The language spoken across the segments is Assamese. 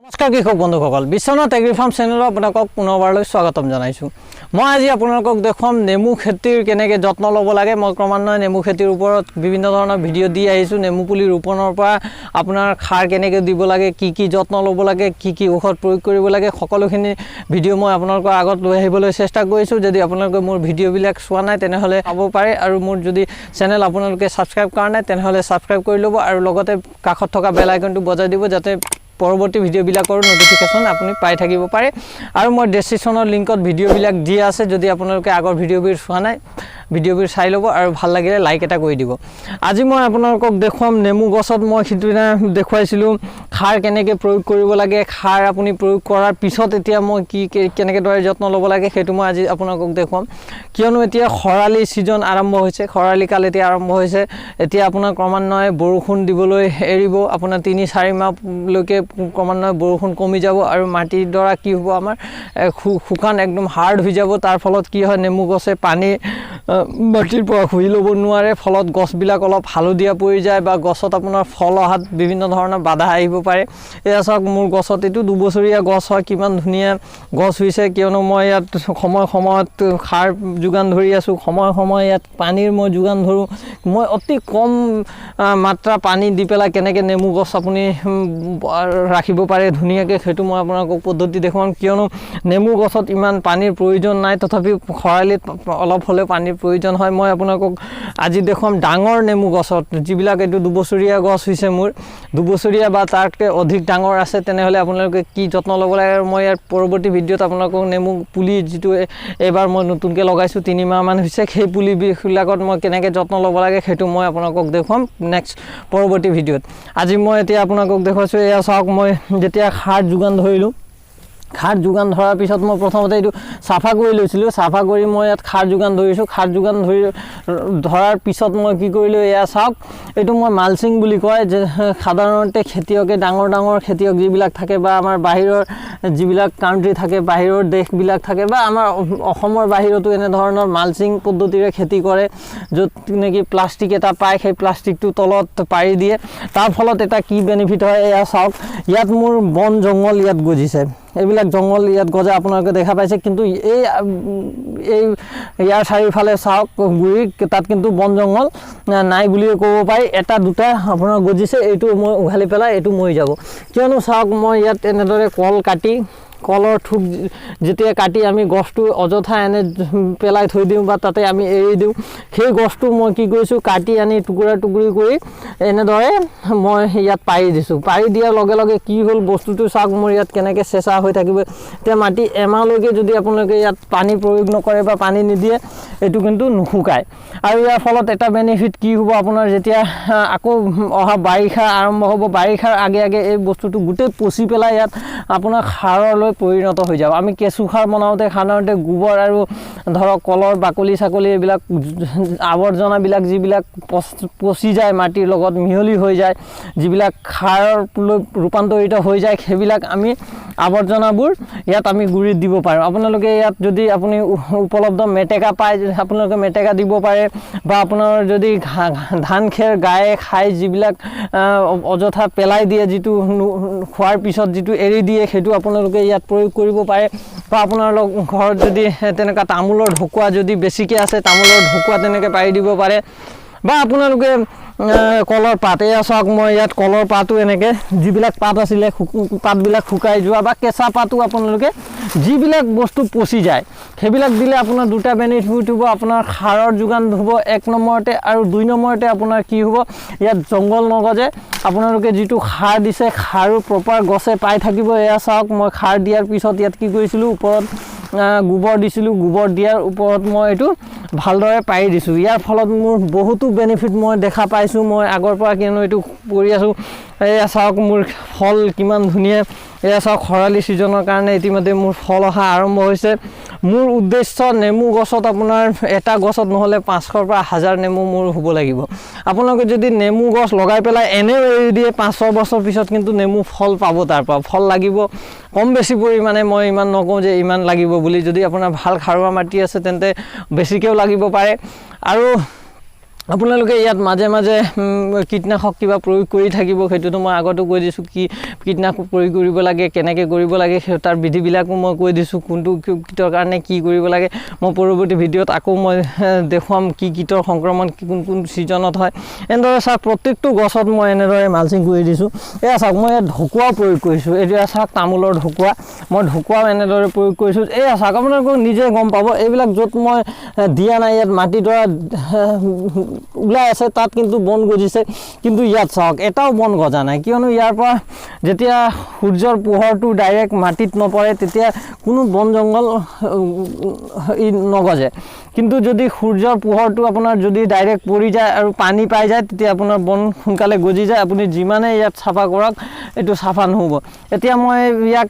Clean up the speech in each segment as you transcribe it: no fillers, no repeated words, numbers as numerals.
নমস্কাৰ কৃষক বন্ধুসকল, বিশ্বনাথ এগ্ৰিফাৰ্ম চেনেলত আপোনালোকক পুনৰবাৰলৈ স্বাগতম জনাইছোঁ। মই আজি আপোনালোকক দেখুৱাম নেমু খেতিৰ কেনেকৈ যত্ন ল'ব লাগে। মই ক্ৰমান্বয়ে নেমু খেতিৰ ওপৰত বিভিন্ন ধৰণৰ ভিডিঅ' দি আহিছোঁ। নেমু পুলি ৰোপণৰ পৰা আপোনাৰ সাৰ কেনেকৈ দিব লাগে, কি যত্ন ল'ব লাগে, কি ঔষধ প্ৰয়োগ কৰিব লাগে, সকলোখিনি ভিডিঅ' মই আপোনালোকৰ আগত লৈ আহিবলৈ চেষ্টা কৰিছোঁ। যদি আপোনালোকে মোৰ ভিডিঅ'বিলাক চোৱা নাই তেনেহ'লে চাব পাৰে, আৰু মোৰ যদি চেনেল আপোনালোকে ছাবস্ক্ৰাইব কৰা নাই তেনেহ'লে ছাবস্ক্ৰাইব কৰি ল'ব, আৰু লগতে কাষত থকা বেল আইকনটো বজাই দিব যাতে পৰৱৰ্তী ভিডিঅ'বিলাকৰ নটিফিকেশ্যন আপুনি পাই থাকিব পাৰে। আৰু মই ডেছক্ৰিপশ্যনৰ লিংকত ভিডিঅ'বিলাক দি আছে, যদি আপোনালোকে আগৰ ভিডিঅ'বোৰ চোৱা নাই ভিডিঅ'বোৰ চাই ল'ব, আৰু ভাল লাগিলে লাইক এটা কৰি দিব। আজি মই আপোনালোকক দেখুৱাম নেমু গছত মই সিদিনা দেখুৱাইছিলোঁ সাৰ কেনেকৈ প্ৰয়োগ কৰিব লাগে। সাৰ আপুনি প্ৰয়োগ কৰাৰ পিছত এতিয়া মই কেনেকৈ যত্ন ল'ব লাগে সেইটো মই আজি আপোনালোকক দেখুৱাম। কিয়নো এতিয়া খৰালি ছিজন আৰম্ভ হৈছে, খৰালি কাল এতিয়া আৰম্ভ হৈছে। এতিয়া আপোনাৰ ক্ৰমান্বয়ে বৰষুণ দিবলৈ এৰিব, আপোনাৰ ৩-৪ মাহলৈকে ক্ৰমান্বয়ে বৰষুণ কমি যাব, আৰু মাটিৰ দ্বাৰা কি হ'ব, আমাৰ শুকান একদম হাৰ্ড হৈ যাব। তাৰ ফলত কি হয়, নেমু গছে পানী মাটিৰ পৰা শুহি ল'ব নোৱাৰে, ফলত গছবিলাক অলপ হালধীয়া পৰি যায়, বা গছত আপোনাৰ ফল অহাত বিভিন্ন ধৰণৰ বাধা আহিব পাৰে। এয়া চাওক, মোৰ গছত এইটো 2 বছৰীয়া গছ হয়, কিমান ধুনীয়া গছ হৈছে। কিয়নো মই ইয়াত সময়ত সাৰ যোগান ধৰি আছোঁ, সময়ে ইয়াত পানীৰ মই যোগান ধৰোঁ। মই অতি কম মাত্ৰা পানী দি পেলাই কেনেকৈ নেমু গছ আপুনি ৰাখিব পাৰে ধুনীয়াকৈ, সেইটো মই আপোনালোকক পদ্ধতি দেখুৱাম। কিয়নো নেমু গছত ইমান পানীৰ প্ৰয়োজন নাই, তথাপিও খৰালিত অলপ হ'লেও পানীৰ প্ৰয়োজন হয়। মই আপোনালোকক আজি দেখুৱাম ডাঙৰ নেমু গছত, যিবিলাক এইটো 2 বছৰীয়া গছ হৈছে মোৰ, 2 বছৰীয়া বা তাতকৈ অধিক ডাঙৰ আছে, তেনেহ'লে আপোনালোকে কি যত্ন ল'ব লাগে। আৰু মই ইয়াৰ পৰৱৰ্তী ভিডিঅ'ত আপোনালোকক নেমু পুলি যিটো এইবাৰ মই নতুনকৈ লগাইছোঁ, 3 মাহমান হৈছে, সেই পুলিবিলাকত মই কেনেকৈ যত্ন ল'ব লাগে সেইটো মই আপোনালোকক দেখুৱাম নেক্সট পৰৱৰ্তী ভিডিঅ'ত। আজি মই এতিয়া আপোনালোকক দেখুৱাইছোঁ। এয়া চাওক, মই যেতিয়া সাৰ যোগান ধৰিলোঁ, সাৰ যোগান ধৰাৰ পিছত মই প্ৰথমতে এইটো চাফা কৰি লৈছিলোঁ। চাফা কৰি মই ইয়াত সাৰ যোগান ধৰিছোঁ। সাৰ যোগান ধৰাৰ পিছত মই কি কৰিলোঁ, এয়া চাওক, এইটো মই মালচিং বুলি কয়, যে সাধাৰণতে খেতিয়কে ডাঙৰ খেতিয়ক যিবিলাক থাকে, বা আমাৰ বাহিৰৰ যিবিলাক কাণ্ট্ৰি থাকে, বাহিৰৰ দেশবিলাক থাকে, বা আমাৰ অসমৰ বাহিৰতো এনেধৰণৰ মালচিং পদ্ধতিৰে খেতি কৰে, য'ত নেকি প্লাষ্টিক এটা পায়, সেই প্লাষ্টিকটো তলত পাৰি দিয়ে। তাৰ ফলত এটা কি বেনিফিট হয়, এয়া চাওক, ইয়াত মোৰ বন জংঘল ইয়াত গজিছে, এইবিলাক জংঘল ইয়াত গজা আপোনালোকে দেখা পাইছে। কিন্তু ইয়াৰ চাৰিওফালে চাওক গুৰি, তাত কিন্তু বন জংঘল নাই বুলিয়ে ক'ব পাৰি। 1-2টা আপোনাৰ গজিছে, এইটো মই উঘালি পেলাই এইটো মৰি যাব। কিয়নো চাওক, মই ইয়াত এনেদৰে কলৰ থোক যেতিয়া কাটি আমি গছটো অযথা এনে পেলাই থৈ দিওঁ, বা তাতে আমি এৰি দিওঁ, সেই গছটো মই কি কৰিছোঁ, কাটি আনি টুকুৰা কৰি এনেদৰে মই ইয়াত পাৰি দিছোঁ। পাৰি দিয়াৰ লগে লগে কি হ'ল, বস্তুটো চাওক মোৰ ইয়াত কেনেকৈ চেঁচা হৈ থাকিব। এতিয়া মাটি এমাহলৈকে যদি আপোনালোকে ইয়াত পানী প্ৰয়োগ নকৰে বা পানী নিদিয়ে, এইটো কিন্তু নুশুকায়। আৰু ইয়াৰ ফলত এটা বেনিফিট কি হ'ব, আপোনাৰ যেতিয়া আকৌ অহা বাৰিষা আৰম্ভ হ'ব, বাৰিষাৰ আগে এই বস্তুটো গোটেই পচি পেলাই ইয়াত আপোনাৰ সাৰলৈ পৰিণত হৈ যাব। আমি কেঁচু সাৰ বনাওঁতে সাধাৰণতে গোবৰ আৰু ধৰক কলৰ বাকলি এইবিলাক আৱৰ্জনাবিলাক যিবিলাক পচি যায়, মাটিৰ লগত মিহলি হৈ যায়, যিবিলাক সাৰলৈ ৰূপান্তৰিত হৈ যায়, সেইবিলাক আমি আৱৰ্জনাবোৰ ইয়াত আমি গুৰিত দিব পাৰোঁ। আপোনালোকে ইয়াত যদি আপুনি উপলব্ধ মেটেকা পায়, আপোনালোকে মেটেকা দিব পাৰে, বা আপোনাৰ যদি ধান খেৰ গায়ে খাই যিবিলাক অযথা পেলাই দিয়ে, যিটো খোৱাৰ পিছত যিটো এৰি দিয়ে, সেইটো আপোনালোকে ইয়াত প্ৰয়োগ কৰিব পাৰে। বা আপোনালোক ঘৰত যদি তেনেকুৱা তামোলৰ ঢকুৱা যদি বেছিকৈ আছে, তামোলৰ ঢকুৱা তেনেকৈ পাৰি দিব পাৰে। বা আপোনালোকে কলৰ পাত, এয়া চাওক, মই ইয়াত কলৰ পাতো এনেকৈ যিবিলাক পাত আছিলে পাতবিলাক শুকাই যোৱা, বা কেঁচা পাতো আপোনালোকে যিবিলাক বস্তু পচি যায় সেইবিলাক দিলে আপোনাৰ 2টা বেনিফিট হ'ব। আপোনাৰ সাৰৰ যোগান হ'ব 1 নম্বৰতে, আৰু 2 নম্বৰতে আপোনাৰ কি হ'ব, ইয়াত জংঘল নগজে। আপোনালোকে যিটো সাৰ দিছে, সাৰো প্ৰপাৰ গছে পাই থাকিব। এয়া চাওক, মই সাৰ দিয়াৰ পিছত ইয়াত কি কৰিছিলোঁ, ওপৰত গোবৰ দিছিলোঁ। গোবৰ দিয়াৰ ওপৰত মই এইটো ভালদৰে পাৰি দিছোঁ। ইয়াৰ ফলত মোৰ বহুতো বেনিফিট মই দেখা পাইছোঁ, মই আগৰ পৰা কিয়নো এইটো কৰি আছোঁ। এয়া চাওক, মোৰ ফল কিমান ধুনীয়া। এয়া চাওক, খৰালি ছিজনৰ কাৰণে ইতিমধ্যে মোৰ ফল অহা আৰম্ভ হৈছে। মোৰ উদ্দেশ্য, নেমু গছত আপোনাৰ এটা গছত নহ'লে 500ৰ পৰা 1000 নেমু মোৰ হ'ব লাগিব। আপোনালোকে যদি নেমু গছ লগাই পেলাই এনেও এৰি দিয়ে, 5-6 বছৰ পিছত কিন্তু নেমু ফল পাব, তাৰ পৰা ফল লাগিব কম বেছি পৰিমাণে। মই ইমান নকওঁ যে ইমান লাগিব বুলি, যদি আপোনাৰ ভাল সাৰুৱা মাটি আছে তেন্তে বেছিকৈও লাগিব পাৰে। আৰু আপোনালোকে ইয়াত মাজে মাজে কীটনাশক কিবা প্ৰয়োগ কৰি থাকিব সেইটোতো মই আগতো কৈ দিছোঁ কি কীটনাশক প্ৰয়োগ কৰিব লাগে কেনেকৈ কৰিব লাগে তাৰ বিধিবিলাকো মই কৈ দিছোঁ কোনটো কীটৰ কাৰণে কি কৰিব লাগে মই পৰৱৰ্তী ভিডিঅ'ত আকৌ মই দেখুৱাম কি কীটৰ সংক্ৰমণ কোন ছিজনত হয় এনেদৰে চাওক প্ৰত্যেকটো গছত মই এনেদৰে মালচিং কৰি দিছোঁ এয়া চাওক মই ইয়াত ঢকুৱাও প্ৰয়োগ কৰিছোঁ এতিয়া চাওক তামোলৰ ঢকুৱা মই ঢকুৱাও এনেদৰে প্ৰয়োগ কৰিছোঁ এয়া চাওক আপোনালোকক নিজে গম পাব এইবিলাক য'ত মই দিয়া নাই ইয়াত মাটিডৰা ওলাই আছে তাত কিন্তু বন গজিছে কিন্তু ইয়াত চাওক এটাও বন গজা নাই কিয়নো ইয়াৰ পৰা যেতিয়া সূৰ্যৰ পোহৰটো ডাইৰেক্ট মাটিত নপৰে তেতিয়া কোনো বন জংঘল নগজে কিন্তু যদি সূৰ্যৰ পোহৰটো আপোনাৰ যদি ডাইৰেক্ট পৰি যায় আৰু পানী পাই যায় তেতিয়া আপোনাৰ বন সোনকালে গজি যায় আপুনি যিমানে ইয়াত চাফা কৰক এইটো চাফা নহ'ব এতিয়া মই ইয়াক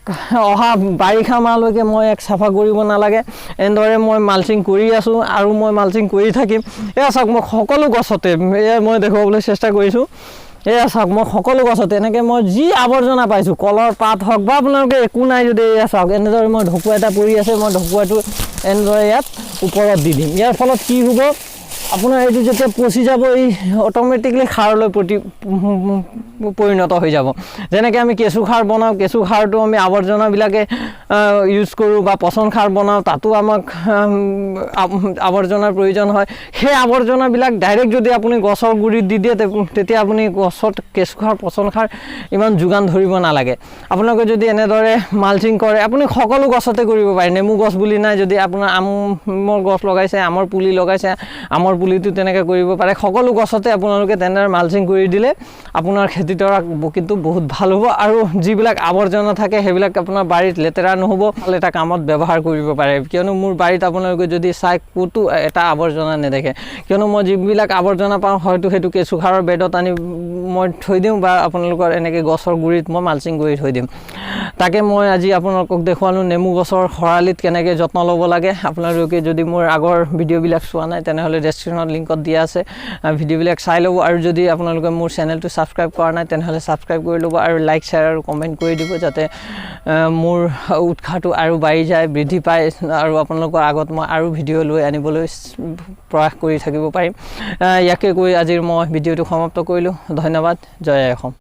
অহা বাৰিষা মাহলৈকে মই ইয়াক চাফা কৰিব নালাগে এনেদৰে মই মালচিং কৰি আছোঁ আৰু মই মালচিং কৰি থাকিম এয়া চাওক মই সকলো গছতে এয়া মই দেখুৱাবলৈ চেষ্টা কৰিছোঁ এয়া চাওক মই সকলো গছতে এনেকৈ মই যি আৱৰ্জনা পাইছোঁ কলৰ পাত হওক বা আপোনালোকে একো নাই যদি এয়া চাওক এনেদৰে মই ঢকুৱা এটা পৰি আছে মই ঢকুৱাটো এনেদৰে ইয়াত ওপৰত দি দিম ইয়াৰ ফলত কি হ'ব আপোনাৰ এইটো যেতিয়া পচি যাব এই অট'মেটিকলি সাৰলৈ পৰিণত হৈ যাব যেনেকৈ আমি কেঁচু সাৰ বনাওঁ কেঁচু সাৰটো আমি আৱৰ্জনাবিলাকে ইউজ কৰোঁ বা পচন সাৰ বনাওঁ তাতো আমাক আৱৰ্জনাৰ প্ৰয়োজন হয় সেই আৱৰ্জনাবিলাক ডাইৰেক্ট যদি আপুনি গছৰ গুৰিত দি দিয়ে তেতিয়া আপুনি গছত কেঁচু সাৰ পচন সাৰ ইমান যোগান ধৰিব নালাগে আপোনালোকে যদি এনেদৰে মালচিং কৰে আপুনি সকলো গছতে কৰিব পাৰে নেমু গছ বুলি নাই যদি আপোনাৰ আমৰ গছ লগাইছে আমৰ পুলি লগাইছে আমৰ পুলিটো তেনেকৈ কৰিব পাৰে সকলো গছতে আপোনালোকে তেনেদৰে মালচিং কৰি দিলে আপোনাৰ খেতিডৰা কিন্তু বহুত ভাল হ'ব আৰু যিবিলাক আৱৰ্জনা থাকে সেইবিলাক আপোনাৰ বাৰীত লেতেৰা নহ'ব ভাল এটা কামত ব্যৱহাৰ কৰিব পাৰে কিয়নো মোৰ বাৰীত আপোনালোকে যদি চাই ক'তো এটা আৱৰ্জনা নেদেখে কিয়নো মই যিবিলাক আৱৰ্জনা পাওঁ হয়তো সেইটো কেঁচু সাৰৰ বেডত আনি মই থৈ দিওঁ বা আপোনালোকৰ এনেকৈ গছৰ গুৰিত মই মালচিং কৰি থৈ দিম তাকে মই আজি আপোনালোকক দেখুৱালোঁ নেমু গছৰ খৰালিত কেনেকৈ যত্ন ল'ব লাগে আপোনালোকে যদি মোৰ আগৰ ভিডিঅ'বিলাক চোৱা নাই তেনেহ'লে ডেছক্ৰিপশ্যনত লিংকত দিয়া আছে ভিডিঅ'বিলাক চাই ল'ব আৰু যদি আপোনালোকে মোৰ চেনেলটো ছাবস্ক্ৰাইব কৰা নাই তেনেহ'লে ছাবস্ক্ৰাইব কৰি ল'ব আৰু লাইক শ্বেয়াৰ আৰু কমেণ্ট কৰি দিব যাতে মোৰ উৎসাহটো আৰু বাঢ়ি যায় বৃদ্ধি পায় আৰু আপোনালোকৰ আগত মই আৰু ভিডিঅ' লৈ আনিবলৈ প্ৰয়াস কৰি থাকিব পাৰিম ইয়াকে কৈ আজিৰ মই ভিডিঅ'টো সমাপ্ত কৰিলোঁ ধন্যবাদ জয় অসম